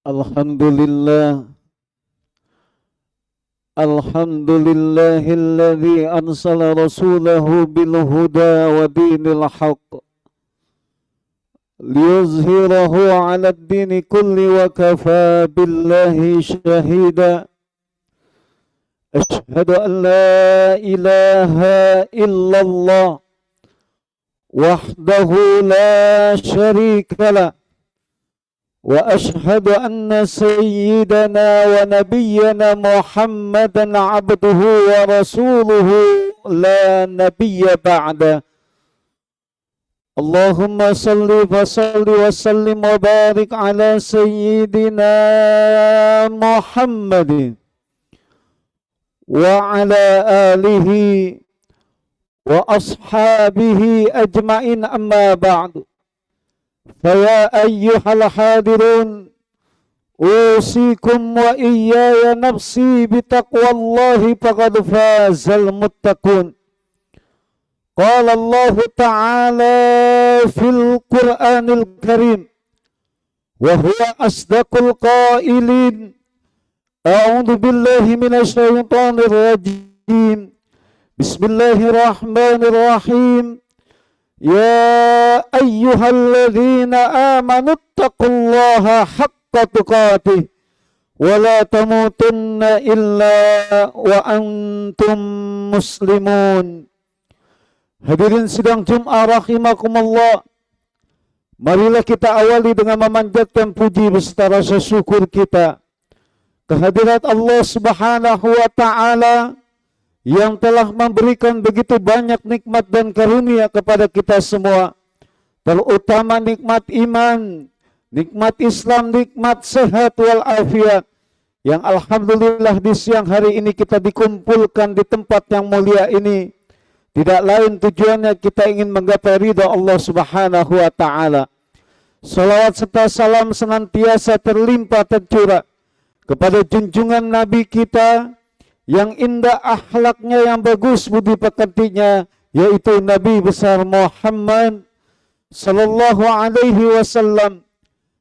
Alhamdulillah. Alhamdulillahilladzi arsala rasulahu bil huda wa dinil haqq liyuzhirahu 'ala ad-dini kulli wa kafa billahi shahida. Ashhadu an la ilaha illallah wahdahu la syarika lah. وأشهد أن سيدنا ونبينا محمدا عبده ورسوله لا نبي بعده. اللهم صل وسلم وبارك على سيدنا محمد وعلى آله وأصحابه أجمعين. أما بعد، فيا أيها الحاضرون أوصيكم وإياي نفسي بتقوى الله فقد فاز المتقون. قال الله تعالى في القرآن الكريم وهو أصدق القائلين: أعوذ بالله من الشيطان الرجيم. بسم الله الرحمن الرحيم. يا أيها الذين آمنوا اتقوا الله حق تقاته ولا تموتن إلا وأنتم مسلمون. Hadirin sidang Jum'ah rahimakumullah, marilah kita awali dengan memanjatkan puji beserta rasa syukur kita kehadirat Allah Subhanahu wa Ta'ala yang telah memberikan begitu banyak nikmat dan karunia kepada kita semua, terutama nikmat iman, nikmat Islam, nikmat sehat walafiat, yang alhamdulillah di siang hari ini kita dikumpulkan di tempat yang mulia ini. Tidak lain tujuannya kita ingin menggapai ridha Allah Subhanahu wa Ta'ala. Salawat serta salam senantiasa terlimpah tercurah kepada junjungan Nabi kita yang indah akhlaknya, yang bagus budi pekertinya, yaitu Nabi besar Muhammad sallallahu alaihi wasallam,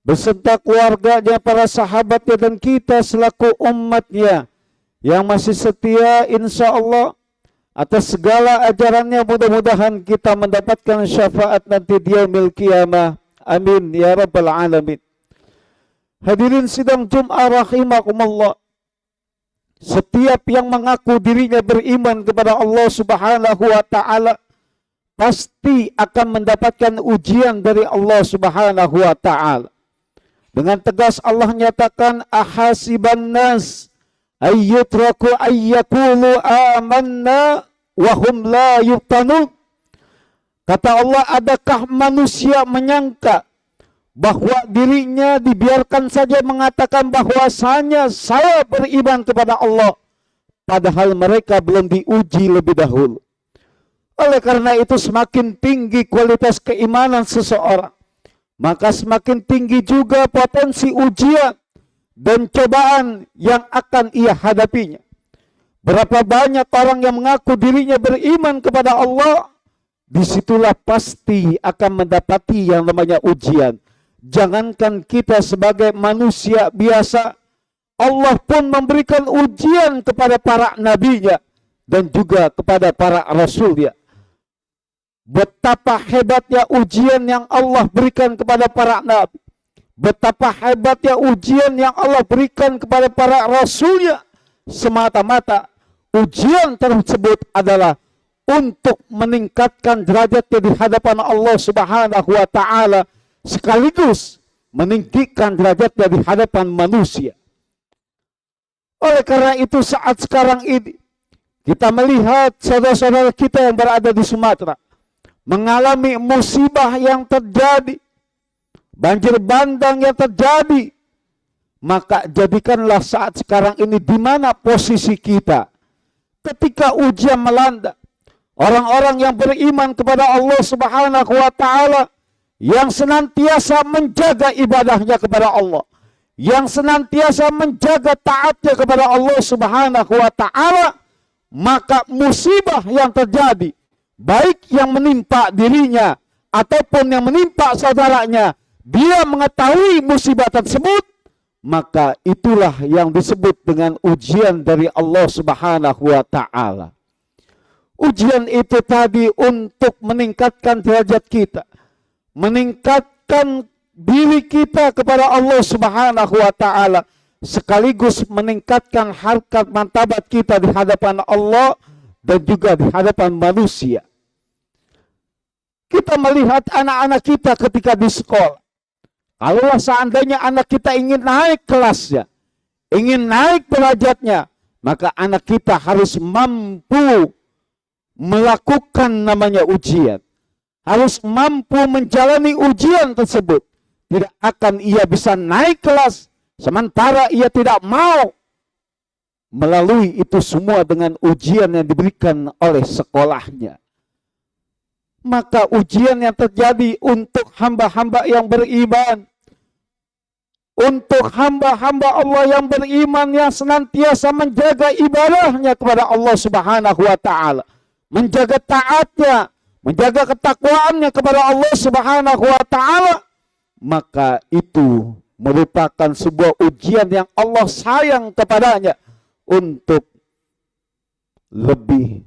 beserta keluarganya, para sahabatnya, dan kita selaku umatnya yang masih setia insya Allah atas segala ajarannya. Mudah-mudahan kita mendapatkan syafaat nanti di yaumil qiyamah. Amin ya rabbal alamin. Hadirin sidang Jum'ah rahimakumullah, setiap yang mengaku dirinya beriman kepada Allah Subhanahu wa Ta'ala pasti akan mendapatkan ujian dari Allah Subhanahu wa Ta'ala. Dengan tegas Allah nyatakan, ahasiban nas ayyutraku ayyakulu amanna wa hum la yuftanun. Kata Allah, adakah manusia menyangka bahwa dirinya dibiarkan saja mengatakan bahwasanya saya beriman kepada Allah, padahal mereka belum diuji lebih dahulu. Oleh karena itu, semakin tinggi kualitas keimanan seseorang, maka semakin tinggi juga potensi ujian dan cobaan yang akan ia hadapinya. Berapa banyak orang yang mengaku dirinya beriman kepada Allah, disitulah pasti akan mendapati yang namanya ujian. Jangankan kita sebagai manusia biasa, Allah pun memberikan ujian kepada para nabinya dan juga kepada para rasulnya. Betapa hebatnya ujian yang Allah berikan kepada para nabi, betapa hebatnya ujian yang Allah berikan kepada para rasulnya. Semata-mata ujian tersebut adalah untuk meningkatkan derajatnya di hadapan Allah Subhanahu wa Ta'ala, sekaligus meninggikan derajatnya di hadapan manusia. Oleh karena itu, saat sekarang ini kita melihat saudara-saudara kita yang berada di Sumatera mengalami musibah yang terjadi, banjir bandang yang terjadi, maka jadikanlah saat sekarang ini di mana posisi kita ketika ujian melanda. Orang-orang yang beriman kepada Allah Subhanahu wa Ta'ala, yang senantiasa menjaga ibadahnya kepada Allah, yang senantiasa menjaga taatnya kepada Allah Subhanahu wa Ta'ala, maka musibah yang terjadi, baik yang menimpa dirinya ataupun yang menimpa saudaranya, dia mengetahui musibah tersebut, maka itulah yang disebut dengan ujian dari Allah Subhanahu wa taala. Ujian itu tadi untuk meningkatkan derajat kita, meningkatkan diri kita kepada Allah Subhanahu wa taala, sekaligus meningkatkan harkat martabat kita di hadapan Allah dan juga di hadapan manusia. Kita melihat anak-anak kita ketika di sekolah. Kalau seandainya anak kita ingin naik kelasnya, ingin naik derajatnya, maka anak kita harus mampu melakukan namanya ujian. Harus mampu menjalani ujian tersebut. Tidak akan ia bisa naik kelas, sementara ia tidak mau melalui itu semua dengan ujian yang diberikan oleh sekolahnya. Maka ujian yang terjadi untuk hamba-hamba yang beriman, untuk hamba-hamba Allah yang beriman, yang senantiasa menjaga ibadahnya kepada Allah Subhanahu wa taala, menjaga taatnya, menjaga ketakwaannya kepada Allah Subhanahu wa taala, maka itu merupakan sebuah ujian yang Allah sayang kepadanya untuk lebih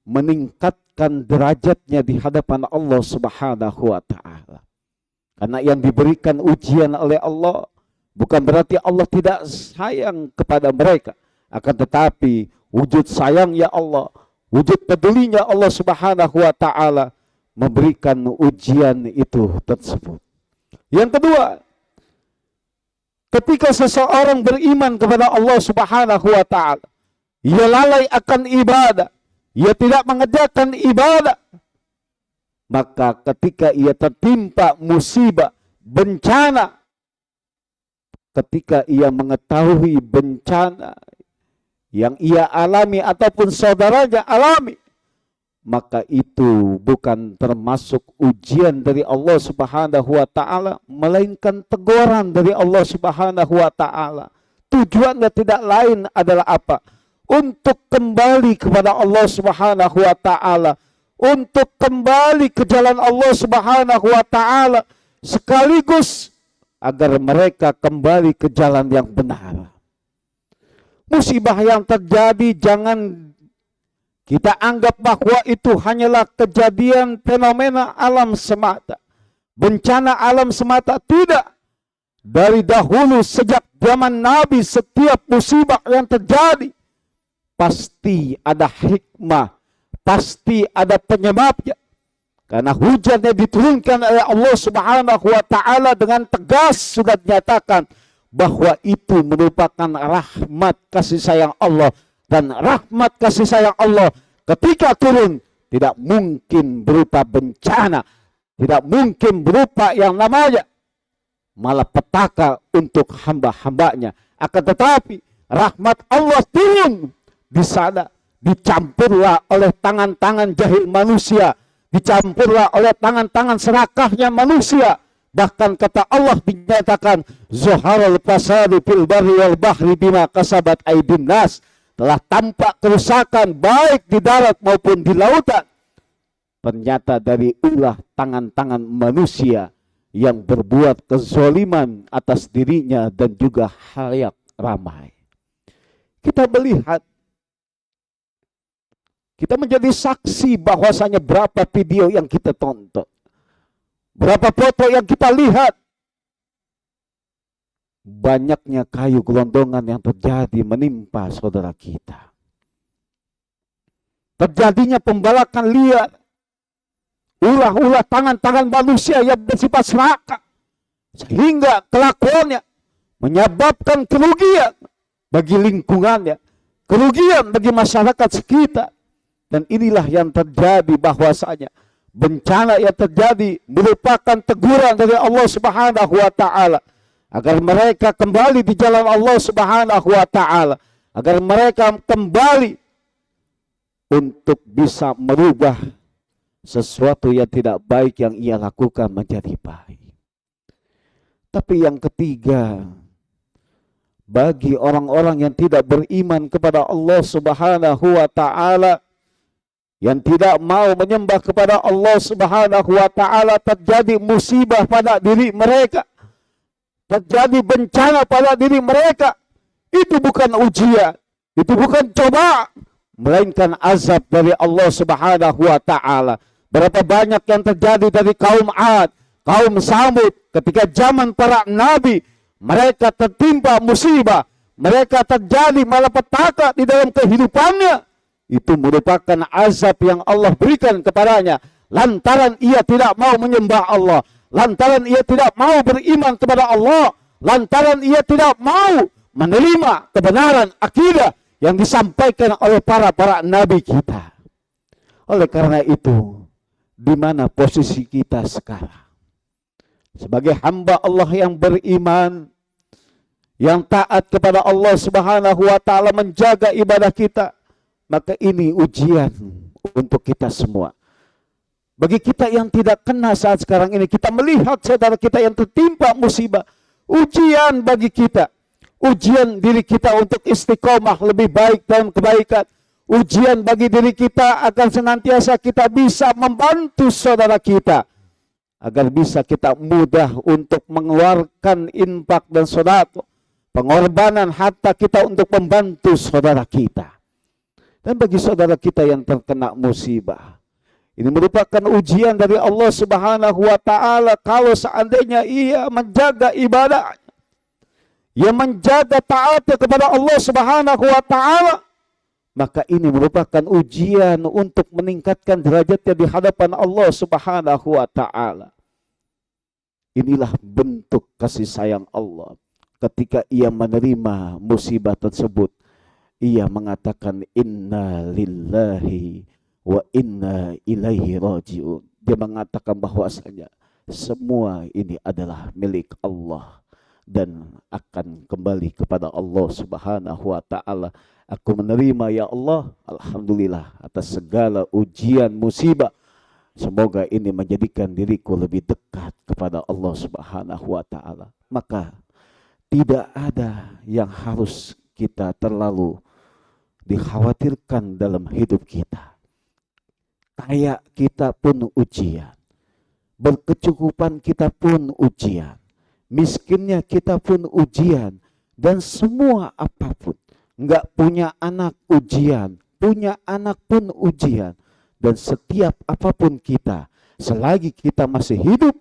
meningkatkan derajatnya di hadapan Allah Subhanahu wa taala. Karena yang diberikan ujian oleh Allah bukan berarti Allah tidak sayang kepada mereka, akan tetapi wujud sayangnya Allah, wujud pedulinya Allah Subhanahu wa taala memberikan ujian itu tersebut. Yang kedua, ketika seseorang beriman kepada Allah Subhanahu wa taala, ia lalai akan ibadah, ia tidak mengerjakan ibadah, maka ketika ia tertimpa musibah, bencana, ketika ia mengetahui bencana yang ia alami ataupun saudaranya alami, maka itu bukan termasuk ujian dari Allah Subhanahu wa taala, melainkan teguran dari Allah Subhanahu wa taala. Tujuannya tidak lain adalah apa? Untuk kembali kepada Allah Subhanahu wa taala, untuk kembali ke jalan Allah Subhanahu wa taala, sekaligus agar mereka kembali ke jalan yang benar. Musibah yang terjadi jangan kita anggap bahwa itu hanyalah kejadian fenomena alam semata, bencana alam semata. Tidak. Dari dahulu sejak zaman Nabi, setiap musibah yang terjadi pasti ada hikmah, pasti ada penyebabnya. Karena hujannya diturunkan oleh Allah Subhanahu wa taala dengan tegas sudah dinyatakan bahwa itu merupakan rahmat kasih sayang Allah, dan rahmat kasih sayang Allah ketika turun tidak mungkin berupa bencana, tidak mungkin berupa yang namanya malapetaka untuk hamba-hambanya. Akan tetapi rahmat Allah turun di sana, dicampurlah oleh tangan-tangan jahil manusia, dicampurlah oleh tangan-tangan serakahnya manusia. Bahkan kata Allah dinyatakan zuharal fasadu fil barri wal bahri bima kasabat aydin nas, telah tampak kerusakan baik di darat maupun di lautan, ternyata dari ulah tangan-tangan manusia yang berbuat kezaliman atas dirinya dan juga khalayak ramai. Kita melihat, kita menjadi saksi bahwasanya berapa video yang kita tonton, berapa foto yang kita lihat, banyaknya kayu gelondongan yang terjadi menimpa saudara kita. Terjadinya pembalakan liar, ulah-ulah tangan-tangan manusia yang bersifat serakah, sehingga kelakuannya menyebabkan kerugian bagi lingkungannya, kerugian bagi masyarakat sekitar. Dan inilah yang terjadi, bahwasanya bencana yang terjadi merupakan teguran dari Allah Subhanahu wa taala agar mereka kembali di jalan Allah Subhanahu wa taala, agar mereka kembali untuk bisa merubah sesuatu yang tidak baik yang ia lakukan menjadi baik. Tapi yang ketiga, bagi orang-orang yang tidak beriman kepada Allah Subhanahu wa taala, yang tidak mau menyembah kepada Allah Subhanahu wa taala, terjadi musibah pada diri mereka. terjadi bencana pada diri mereka, itu bukan ujian, itu bukan cobaan, melainkan azab dari Allah Subhanahu wa taala. Berapa banyak yang terjadi dari kaum Ad, kaum Samud ketika zaman para nabi, mereka tertimpa musibah, mereka terjadi malapetaka di dalam kehidupannya. Itu merupakan azab yang Allah berikan kepadanya lantaran ia tidak mau menyembah Allah, lantaran ia tidak mau beriman kepada Allah, lantaran ia tidak mau menerima kebenaran akidah yang disampaikan oleh para nabi kita. Oleh karena itu, di mana posisi kita sekarang? Sebagai hamba Allah yang beriman, yang taat kepada Allah Subhanahu wa taala, menjaga ibadah kita, maka ini ujian untuk kita semua. Bagi kita yang tidak kena saat sekarang ini, kita melihat saudara kita yang tertimpa musibah, ujian bagi kita. Ujian diri kita untuk istiqomah lebih baik dalam kebaikan. Ujian bagi diri kita agar senantiasa kita bisa membantu saudara kita, agar bisa kita mudah untuk mengeluarkan infak dan sedekah, pengorbanan harta kita untuk membantu saudara kita. Dan bagi saudara kita yang terkena musibah, ini merupakan ujian dari Allah Subhanahu wa taala. Kalau seandainya ia menjaga ibadah, ia menjaga taatnya kepada Allah Subhanahu wa taala, maka ini merupakan ujian untuk meningkatkan derajatnya di hadapan Allah Subhanahu wa taala. Inilah bentuk kasih sayang Allah. Ketika ia menerima musibah tersebut, ia mengatakan inna lillahi wa inna ilaihi raji'un. Dia mengatakan bahwasanya semua ini adalah milik Allah dan akan kembali kepada Allah Subhanahu wa taala. Aku menerima ya Allah, alhamdulillah atas segala ujian musibah. Semoga ini menjadikan diriku lebih dekat kepada Allah Subhanahu wa taala. Maka tidak ada yang harus kita terlalu dikhawatirkan dalam hidup kita. Kaya kita pun ujian, berkecukupan kita pun ujian, miskinnya kita pun ujian, dan semua apapun. Enggak punya anak ujian, punya anak pun ujian. Dan setiap apapun kita, selagi kita masih hidup,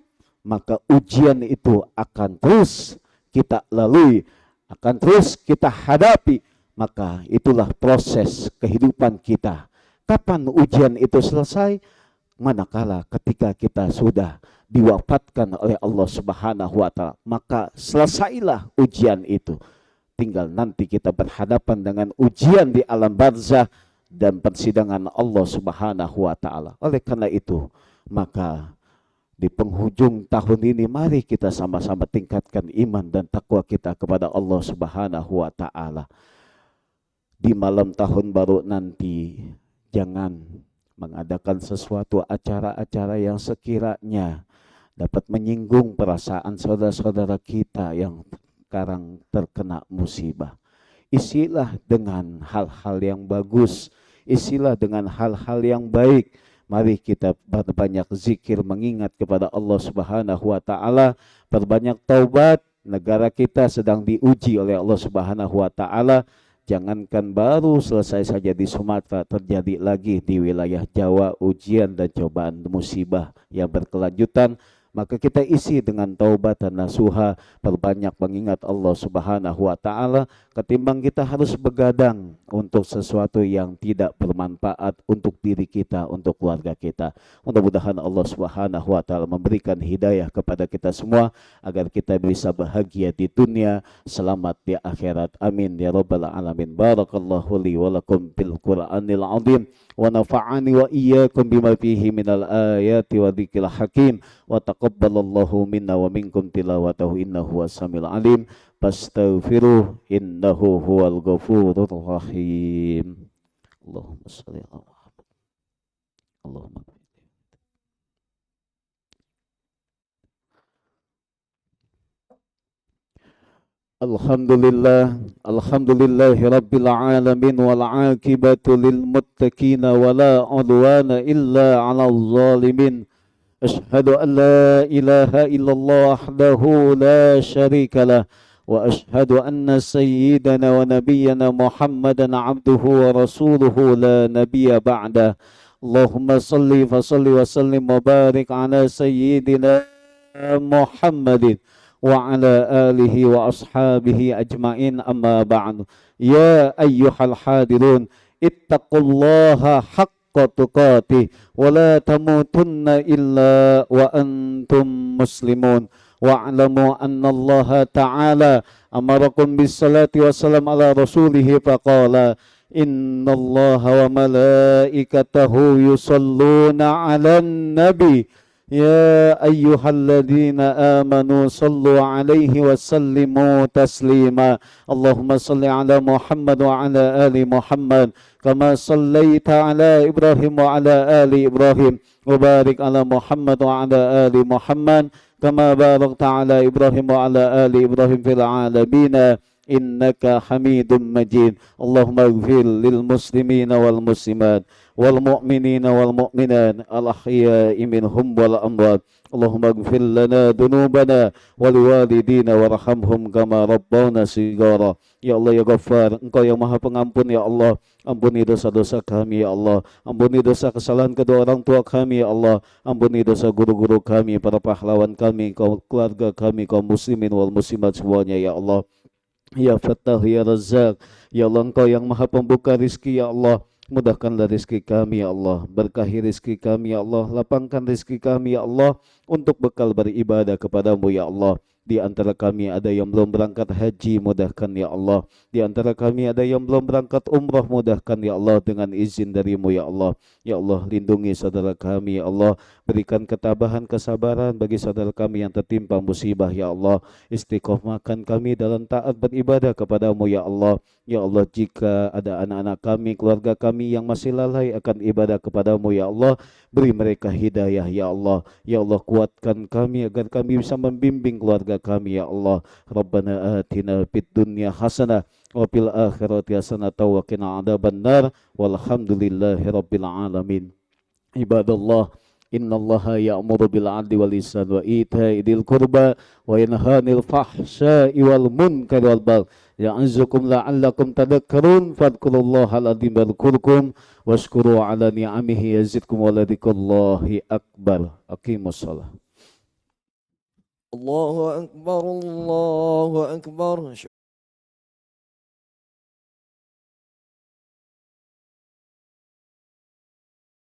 maka ujian itu akan terus kita lalui, akan terus kita hadapi. Maka itulah proses kehidupan kita. Kapan ujian itu selesai? Manakala ketika kita sudah diwafatkan oleh Allah Subhanahu wa taala, maka selesailah ujian itu. Tinggal nanti kita berhadapan dengan ujian di alam barzakh dan persidangan Allah Subhanahu wa taala. Oleh karena itu, maka di penghujung tahun ini mari kita sama-sama tingkatkan iman dan takwa kita kepada Allah Subhanahu wa taala. Di malam tahun baru nanti jangan mengadakan sesuatu acara-acara yang sekiranya dapat menyinggung perasaan saudara-saudara kita yang sekarang terkena musibah. Isilah dengan hal-hal yang bagus, isilah dengan hal-hal yang baik. Mari kita berbanyak zikir mengingat kepada Allah Subhanahu wa taala, perbanyak taubat. Negara kita sedang diuji oleh Allah Subhanahu wa taala. Jangankan baru selesai saja di Sumatera, terjadi lagi di wilayah Jawa ujian dan cobaan musibah yang berkelanjutan. Maka kita isi dengan taubat dan nasuha, perbanyak mengingat Allah Subhanahu wa taala, ketimbang kita harus begadang untuk sesuatu yang tidak bermanfaat untuk diri kita, untuk keluarga kita. Mudah-mudahan Allah Subhanahu wa taala memberikan hidayah kepada kita semua agar kita bisa bahagia di dunia, selamat di akhirat. Amin ya rabbal alamin. Barakallahu li wa lakum bil Qur'anil azim wa nafa'ani wa iyyakum bima fihi minal ayati wa dzikril hakim wa taqabbalallahu minna wa minkum tilawatahu innahu was-samiul alim. Fastaghfiruh innahu huwal ghafurur rahim. Allahumma shalli ala Muhammad. Allahumma Alhamdulillah, alhamdulillahi rabbil alamin wal aqibatu lil muttaqin wa la udwana illa 'alal zalimin أشهد أن لا إله إلا الله وحده لا شريك له وأشهد أن سيدنا ونبينا محمدا عبده ورسوله لا نبي بعده اللهم صل فصل وسلم وبارك على سيدنا محمد وعلى آله وأصحابه أجمعين أما بعد يا أيها الحاضرون اتقوا الله حق تقاته ولا تموتن إلا وأنتم مسلمون واعلموا أن الله تعالى أمركم بالصلاة والسلام على رسوله فقال إن الله وملائكته يصلون على النبي يا أيها الذين آمنوا صلوا عليه وسلموا تسليما اللهم صل على محمد وعلى آل محمد كما صليت على إبراهيم وعلى آل إبراهيم وبارك على محمد وعلى آل محمد كما باركت على إبراهيم وعلى آل إبراهيم في العالمين إنك حميد مجيد اللهم اغفر للمسلمين والمسلمات والمؤمنين والمؤمنات الأحياء منهم والأموات اللهم اغفر لنا ذنوبنا ولوالدينا warhamhum kama rabbawna sigara. Ya Allah ya Ghaffar, Engkau yang Maha Pengampun ya Allah. Ampuni dosa-dosa kami ya Allah. Ampuni dosa kesalahan kedua orang tua kami ya Allah. Ampuni dosa guru-guru kami, para pahlawan kami, kaum keluarga kami, kaum muslimin wal muslimat semuanya ya Allah. Ya Fattah ya Razzaq, ya Allah Engkau yang Maha Pembuka rizki ya Allah. Mudahkanlah rizki kami ya Allah, berkahi rizki kami ya Allah, lapangkan rizki kami ya Allah untuk bekal beribadah kepadamu ya Allah. Di antara kami ada yang belum berangkat haji, mudahkan ya Allah. Di antara kami ada yang belum berangkat umrah, mudahkan ya Allah dengan izin darimu ya Allah. Ya Allah, lindungi saudara kami ya Allah. Berikan ketabahan, kesabaran bagi saudara kami yang tertimpa musibah ya Allah. Istiqomahkan kami dalam taat beribadah kepadamu ya Allah. Ya Allah, jika ada anak-anak kami, keluarga kami yang masih lalai akan ibadah kepadamu ya Allah, beri mereka hidayah ya Allah. Ya Allah, kuatkan kami agar kami bisa membimbing keluarga kami ya Allah. Rabbana atina fid dunya hasanah wa fil akhirati hasanah wa qina adzabannar walhamdulillahi rabbil alamin. Ibadallah, innallaha ya'muru bil 'adli wal ihsani wa ita'i dzil qurba wa yanha 'anil fahsya'i wal munkari wal baghi ya'idzukum la'allakum tadhakkarun fadhkurullaha al-'azim yadhkurkum washkuru 'ala ni'amihi yazidkum wa ladhikullahi akbar. Aqimus shalah. Allahu akbar, Allahu akbar.